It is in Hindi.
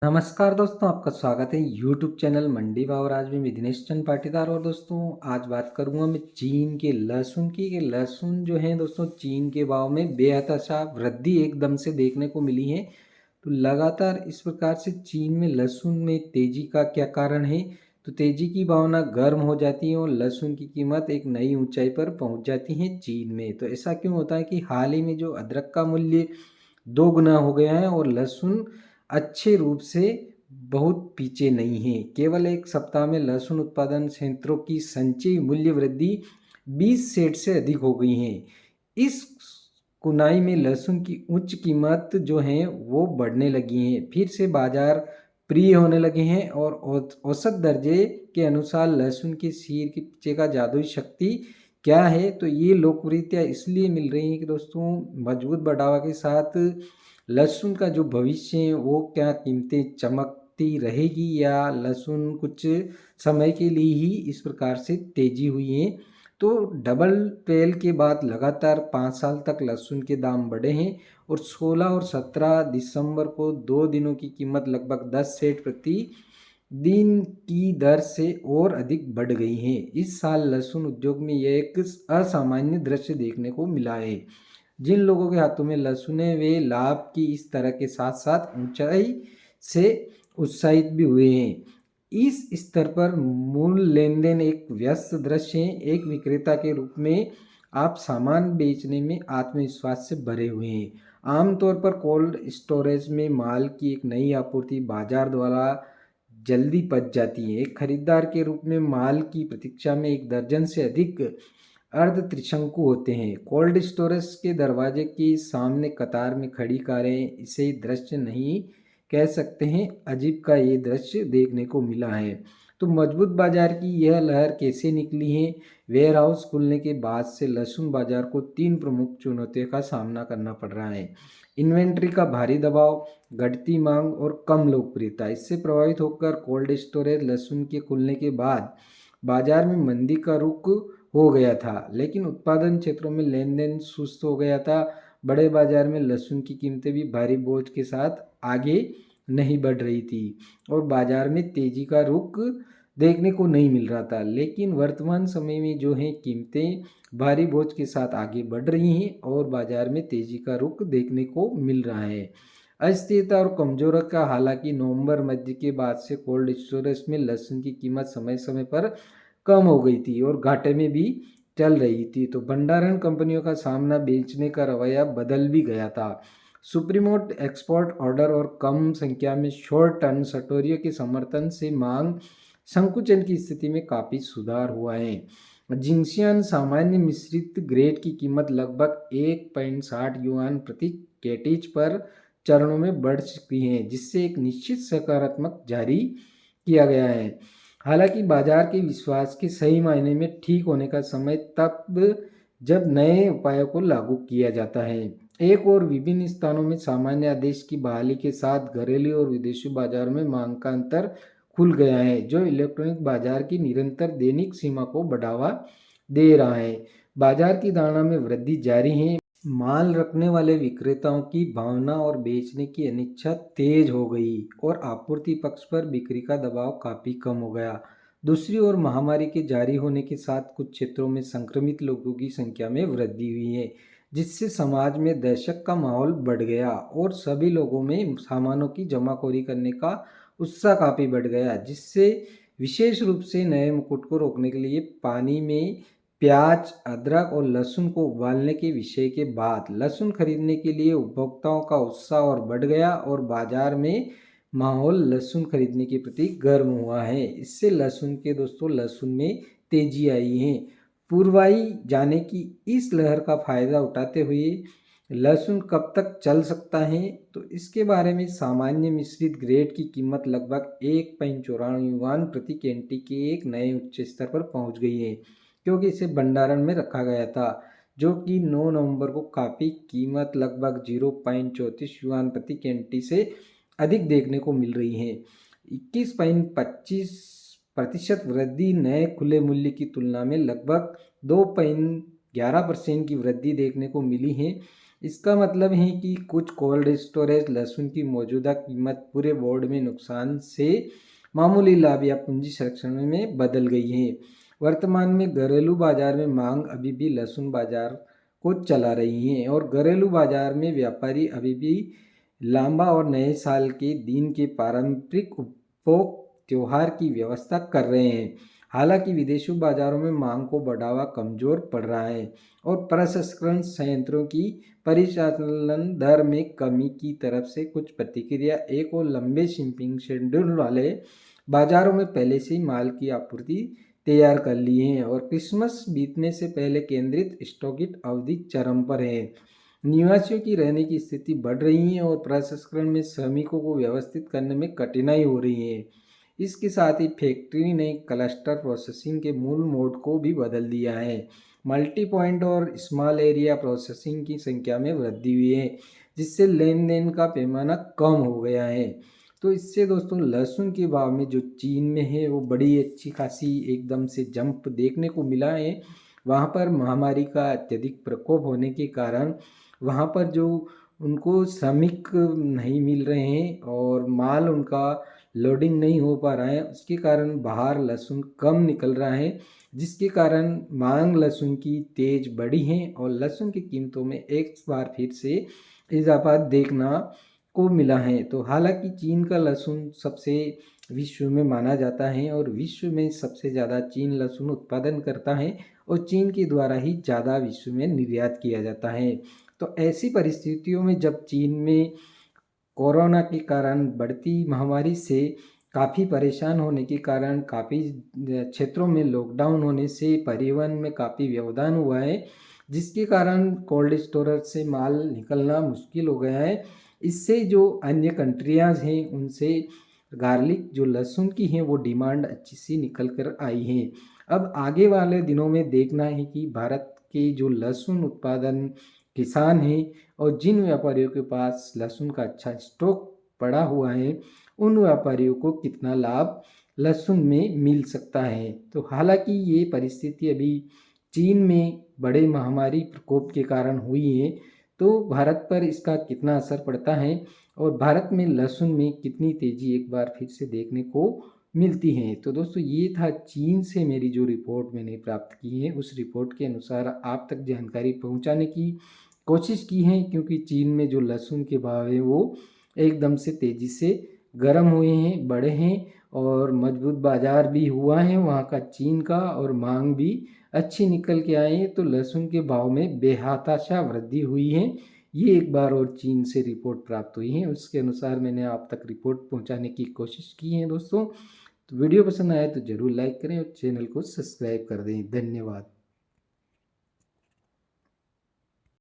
नमस्कार दोस्तों, आपका स्वागत है यूट्यूब चैनल मंडी भाव। और आज मैं दिनेश चंद पाटीदार। और दोस्तों आज बात करूंगा मैं चीन के लहसुन की। कि लहसुन जो है दोस्तों, चीन के भाव में बेहद वृद्धि एकदम से देखने को मिली है। तो लगातार इस प्रकार से चीन में लहसुन में तेजी का क्या कारण है? तो तेजी की भावना गर्म हो जाती है और लहसुन की कीमत एक नई ऊंचाई पर पहुंच जाती है चीन में। तो ऐसा क्यों होता है कि हाल ही में जो अदरक का मूल्य 2 गुना हो गया है और लहसुन अच्छे रूप से बहुत पीछे नहीं है। केवल एक सप्ताह में लहसुन उत्पादन संयंत्रों की संचयी मूल्य वृद्धि 20 सेंट से अधिक हो गई है। इस कुनाई में लहसुन की उच्च कीमत जो है वो बढ़ने लगी है, फिर से बाजार प्रिय होने लगे हैं। और औसत दर्जे के अनुसार लहसुन के सिर के पीछे का जादुई शक्ति क्या है? तो ये लोकप्रियता इसलिए मिल रही है कि दोस्तों मजबूत बढ़ावा के साथ लहसुन का जो भविष्य है वो क्या कीमतें चमकती रहेगी, या लहसुन कुछ समय के लिए ही इस प्रकार से तेजी हुई है। तो डबल ट्वेल के बाद लगातार 5 साल तक लहसुन के दाम बढ़े हैं और 16 और 17 दिसंबर को 2 दिनों की कीमत लगभग 10 सेंट प्रति दिन की दर से और अधिक बढ़ गई है। इस साल लहसुन उद्योग में यह एक असामान्य दृश्य देखने को मिला है। जिन लोगों के हाथों में लहसुन है वे लाभ की इस तरह के साथ साथ ऊंचाई से उत्साहित भी हुए हैं। इस स्तर पर मूल लेन देन एक व्यस्त दृश्य है। एक विक्रेता के रूप में आप सामान बेचने में आत्मविश्वास से भरे हुए हैं। आमतौर पर कोल्ड स्टोरेज में माल की एक नई आपूर्ति बाजार द्वारा जल्दी पच जाती है। एक खरीदार के रूप में माल की प्रतीक्षा में एक दर्जन से अधिक अर्ध त्रिशंकु होते हैं। कोल्ड स्टोरेज के दरवाजे के सामने कतार में खड़ी कारें इसे दृश्य नहीं कह सकते हैं, अजीब का ये दृश्य देखने को मिला है। तो मजबूत बाजार की यह लहर कैसे निकली है? वेयर हाउस खुलने के बाद से लहसुन बाजार को 3 प्रमुख चुनौतियों का सामना करना पड़ रहा है। इन्वेंट्री का भारी दबाव, घटती मांग और कम लोकप्रियता। इससे प्रभावित होकर कोल्ड स्टोरेज लहसुन के खुलने के बाद बाजार में मंदी का रुख हो गया था, लेकिन उत्पादन क्षेत्रों में लेन देन सुस्त हो गया था। बड़े बाजार में लहसुन की कीमतें भी भारी बोझ के साथ आगे नहीं बढ़ रही थी और बाजार में तेजी का रुख देखने को नहीं मिल रहा था। लेकिन वर्तमान समय में जो है कीमतें भारी बोझ के साथ आगे बढ़ रही हैं और बाजार में तेजी का रुख देखने को मिल रहा है। अस्थिरता और कमजोर का, हालांकि नवंबर मध्य के बाद से कोल्ड स्टोरेज में लहसुन की कीमत समय समय पर कम हो गई थी और घाटे में भी चल रही थी। तो भंडारण कंपनियों का सामना बेचने का रवैया बदल भी गया था। सुप्रीमोट एक्सपोर्ट ऑर्डर और कम संख्या में शॉर्ट टर्म सटोरियों के समर्थन से मांग संकुचन की स्थिति में काफी सुधार हुआ है। जिंक्सियान सामान्य मिश्रित ग्रेड की कीमत लगभग 1.60 युआन प्रति केटीज पर चरणों में बढ़ चुकी है, जिससे एक निश्चित सकारात्मक जारी किया गया है। हालांकि बाजार के विश्वास के सही मायने में ठीक होने का समय तब जब नए उपायों को लागू किया जाता है। एक और विभिन्न स्थानों में सामान्य आदेश की बहाली के साथ घरेलू और विदेशी बाजार में मांग का अंतर खुल गया है, जो इलेक्ट्रॉनिक बाजार की निरंतर दैनिक सीमा को बढ़ावा दे रहा है। बाजार की धारणा में वृद्धि जारी है। माल रखने वाले विक्रेताओं की भावना और बेचने की अनिच्छा तेज हो गई और आपूर्ति पक्ष पर बिक्री का दबाव काफी कम हो गया। दूसरी ओर महामारी के जारी होने के साथ कुछ क्षेत्रों में संक्रमित लोगों की संख्या में वृद्धि हुई है, जिससे समाज में दहशत का माहौल बढ़ गया और सभी लोगों में सामानों की जमाखोरी करने का उत्साह काफी बढ़ गया, जिससे विशेष रूप से नए मुकुट को रोकने के लिए पानी में प्याज, अदरक और लहसुन को उबालने के विषय के बाद लहसुन खरीदने के लिए उपभोक्ताओं का उत्साह और बढ़ गया और बाजार में माहौल लहसुन खरीदने के प्रति गर्म हुआ है। इससे लहसुन में तेजी आई है। पूर्वाई जाने की इस लहर का फायदा उठाते हुए लहसुन कब तक चल सकता है? तो इसके बारे में सामान्य मिश्रित ग्रेड की कीमत लगभग 1.94 युआन प्रति कैंटी के एक नए उच्च स्तर पर पहुंच गई है, क्योंकि इसे भंडारण में रखा गया था, जो कि 9 नवंबर को काफ़ी कीमत लगभग 0.34 युआन प्रति कैंटी से अधिक देखने को मिल रही है। 21.25% वृद्धि नए खुले मूल्य की तुलना में लगभग 2.11% की वृद्धि देखने को मिली है। इसका मतलब है कि कुछ कोल्ड स्टोरेज लहसुन की मौजूदा कीमत पूरे बोर्ड में नुकसान से मामूली लाभ या पूंजी संरक्षण में बदल गई है। वर्तमान में घरेलू बाजार में मांग अभी भी लहसुन बाजार को चला रही है और घरेलू बाजार में व्यापारी अभी भी लांबा और नए साल के दिन के पारंपरिक उपभोग त्योहार की व्यवस्था कर रहे हैं। हालांकि विदेशी बाजारों में मांग को बढ़ावा कमजोर पड़ रहा है और प्रसंस्करण संयंत्रों की परिचालन दर में कमी की तरफ से कुछ प्रतिक्रिया एक और लंबे शिपिंग शेड्यूल वाले बाजारों में पहले से ही माल की आपूर्ति तैयार कर ली है और क्रिसमस बीतने से पहले केंद्रित स्टॉकिट अवधि चरम पर है। निवासियों की रहने की स्थिति बढ़ रही है और प्रसंस्करण में श्रमिकों को व्यवस्थित करने में कठिनाई हो रही है। इसके साथ ही फैक्ट्री ने क्लस्टर प्रोसेसिंग के मूल मोड को भी बदल दिया है। मल्टी पॉइंट और स्मॉल एरिया प्रोसेसिंग की संख्या में वृद्धि हुई है, जिससे लेन देन का पैमाना कम हो गया है। तो इससे दोस्तों लहसुन के भाव में जो चीन में है वो बड़ी अच्छी खासी एकदम से जंप देखने को मिला है। वहाँ पर महामारी का अत्यधिक प्रकोप होने के कारण वहाँ पर जो उनको श्रमिक नहीं मिल रहे हैं और माल उनका लोडिंग नहीं हो पा रहा है, उसके कारण बाहर लहसुन कम निकल रहा है, जिसके कारण मांग लहसुन की तेज बढ़ी है और लहसुन की कीमतों में एक बार फिर से इजाफा देखना को मिला है। तो हालांकि चीन का लहसुन सबसे विश्व में माना जाता है और विश्व में सबसे ज़्यादा चीन लहसुन उत्पादन करता है और चीन के द्वारा ही ज़्यादा विश्व में निर्यात किया जाता है। तो ऐसी परिस्थितियों में जब चीन में कोरोना के कारण बढ़ती महामारी से काफ़ी परेशान होने के कारण काफ़ी क्षेत्रों में लॉकडाउन होने से परिवहन में काफ़ी व्यवधान हुआ है, जिसके कारण कोल्ड स्टोरेज से माल निकलना मुश्किल हो गया है। इससे जो अन्य कंट्रियाज़ हैं उनसे गार्लिक जो लहसुन की है वो डिमांड अच्छी सी निकल कर आई है। अब आगे वाले दिनों में देखना है कि भारत के जो लहसुन उत्पादन किसान हैं और जिन व्यापारियों के पास लहसुन का अच्छा स्टॉक पड़ा हुआ है, उन व्यापारियों को कितना लाभ लहसुन में मिल सकता है। तो हालांकि ये परिस्थिति अभी चीन में बड़े महामारी प्रकोप के कारण हुई है, तो भारत पर इसका कितना असर पड़ता है और भारत में लहसुन में कितनी तेज़ी एक बार फिर से देखने को मिलती है। तो दोस्तों ये था चीन से मेरी जो रिपोर्ट मैंने प्राप्त की है, उस रिपोर्ट के अनुसार आप तक जानकारी पहुंचाने की कोशिश की है, क्योंकि चीन में जो लहसुन के भाव है वो एकदम से तेज़ी से गर्म हुए हैं, बढ़े हैं और मजबूत बाजार भी हुआ है वहाँ का चीन का और मांग भी अच्छी निकल के आए हैं। तो लहसुन के भाव में बेहताशा वृद्धि हुई है। ये एक बार और चीन से रिपोर्ट प्राप्त हुई है, उसके अनुसार मैंने आप तक रिपोर्ट पहुंचाने की कोशिश की है दोस्तों। तो वीडियो पसंद आए तो ज़रूर लाइक करें और चैनल को सब्सक्राइब कर दें। धन्यवाद।